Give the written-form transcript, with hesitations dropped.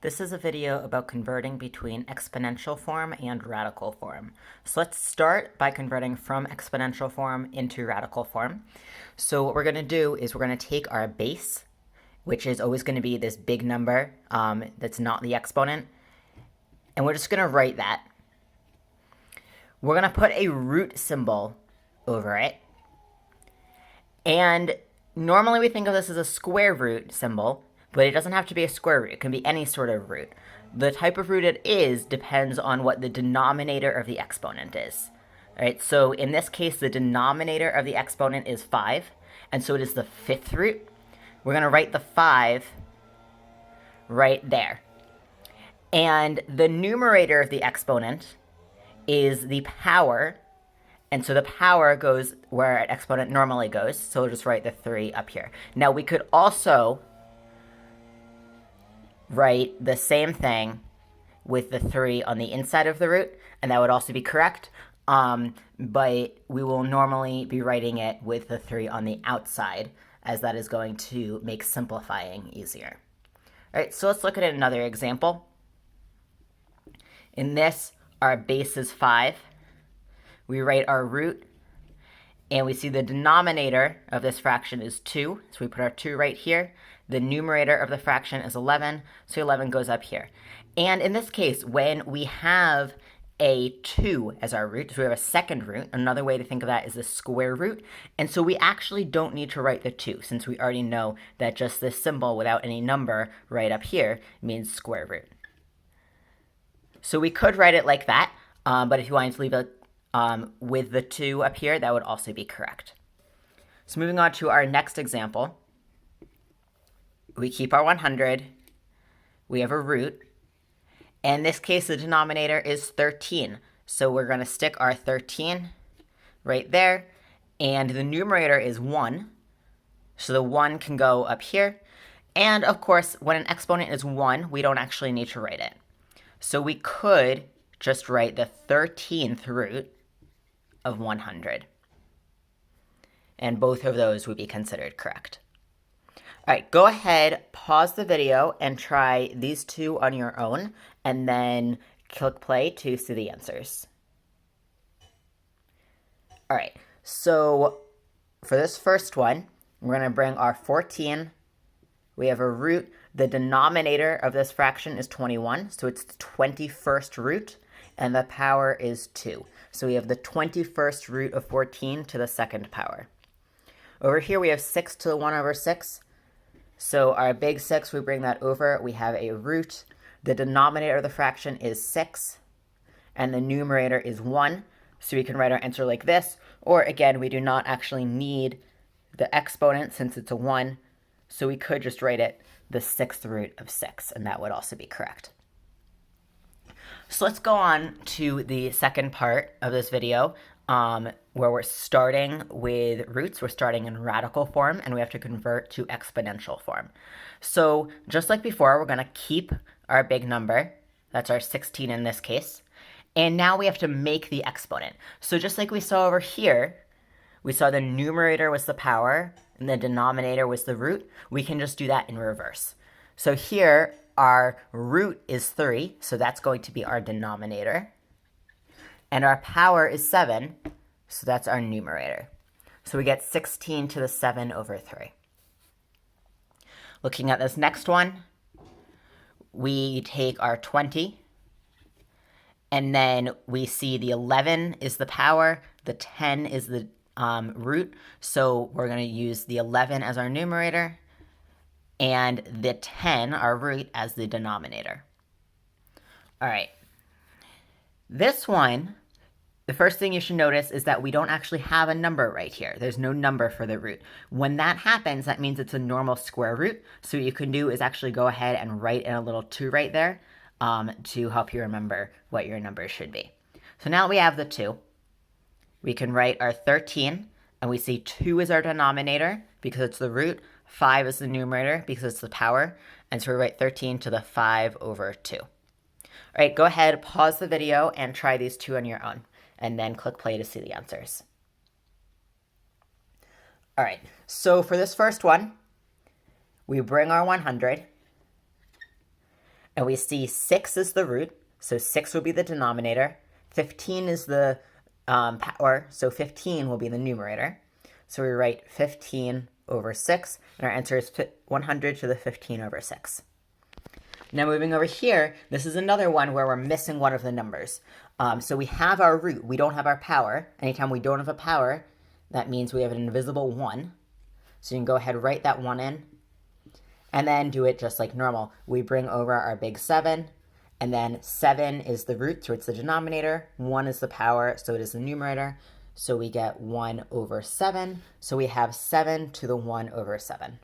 This is a video about converting between exponential form and radical form. So let's start by converting from exponential form into radical form. So what we're going to do is we're going to take our base, which is always going to be this big number that's not the exponent, and we're just going to write that. We're going to put a root symbol over it. And normally we think of this as a square root symbol, but it doesn't have to be a square root. It can be any sort of root. The type of root it is depends on what the denominator of the exponent is. All right, so in this case, the denominator of the exponent is 5, and so it is the fifth root. We're going to write the 5 right there. And the numerator of the exponent is the power, and so the power goes where an exponent normally goes, so we'll just write the 3 up here. Now we could also write the same thing with the 3 on the inside of the root, and that would also be correct, but we will normally be writing it with the 3 on the outside, as that is going to make simplifying easier. All right, so let's look at another example. In this, our base is 5. We write our root, and we see the denominator of this fraction is 2, so we put our 2 right here. The numerator of the fraction is 11, so 11 goes up here. And in this case, when we have a 2 as our root, so we have a second root, another way to think of that is the square root, and so we actually don't need to write the 2, since we already know that just this symbol without any number right up here means square root. So we could write it like that, but if you wanted to leave it with the 2 up here, that would also be correct. So moving on to our next example, we keep our 100, we have a root. In this case, the denominator is 13. So we're going to stick our 13 right there, and the numerator is 1. So the 1 can go up here. And of course, when an exponent is 1, we don't actually need to write it. So we could just write the 13th root of 100. And both of those would be considered correct. All right, go ahead, pause the video, and try these two on your own, and then click play to see the answers. All right, so for this first one, we're going to bring our 14. We have a root. The denominator of this fraction is 21, so it's the 21st root, and the power is 2. So we have the 21st root of 14 to the second power. Over here, we have 6 to the 1 over 6. So our big 6, we bring that over. We have a root. The denominator of the fraction is 6, and the numerator is 1. So we can write our answer like this. Or again, we do not actually need the exponent since it's a 1. So we could just write it the 6th root of 6, and that would also be correct. So let's go on to the second part of this video, where we're starting with roots. We're starting in radical form, and we have to convert to exponential form. So just like before, we're going to keep our big number. That's our 16 in this case. And now we have to make the exponent. So just like we saw over here, we saw the numerator was the power, and the denominator was the root. We can just do that in reverse. So here, our root is 3, so that's going to be our denominator. And our power is 7, so that's our numerator. So we get 16 to the 7 over 3. Looking at this next one, we take our 20, and then we see the 11 is the power, the 10 is the root, so we're going to use the 11 as our numerator, and the 10, our root, as the denominator. All right. This one, the first thing you should notice is that we don't actually have a number right here. There's no number for the root. When that happens, that means it's a normal square root. So what you can do is actually go ahead and write in a little 2 right there to help you remember what your number should be. So now we have the 2. We can write our 13, and we see 2 is our denominator because it's the root. 5 is the numerator because it's the power. And so we write 13 to the 5 over 2. All right, go ahead, pause the video, and try these two on your own, and then click play to see the answers. All right, so for this first one, we bring our 100, And we see 6 is the root, so 6 will be the denominator. 15 is the power, so 15 will be the numerator. So we write 15 over 6, and our answer is 100 to the 15 over 6. Now moving over here, this is another one where we're missing one of the numbers. So we have our root, we don't have our power. Anytime we don't have a power, that means we have an invisible 1. So you can go ahead and write that 1 in, and then do it just like normal. We bring over our big 7, and then 7 is the root, so it's the denominator. 1 is the power, so it is the numerator. So we get 1 over 7. So we have 7 to the 1 over 7.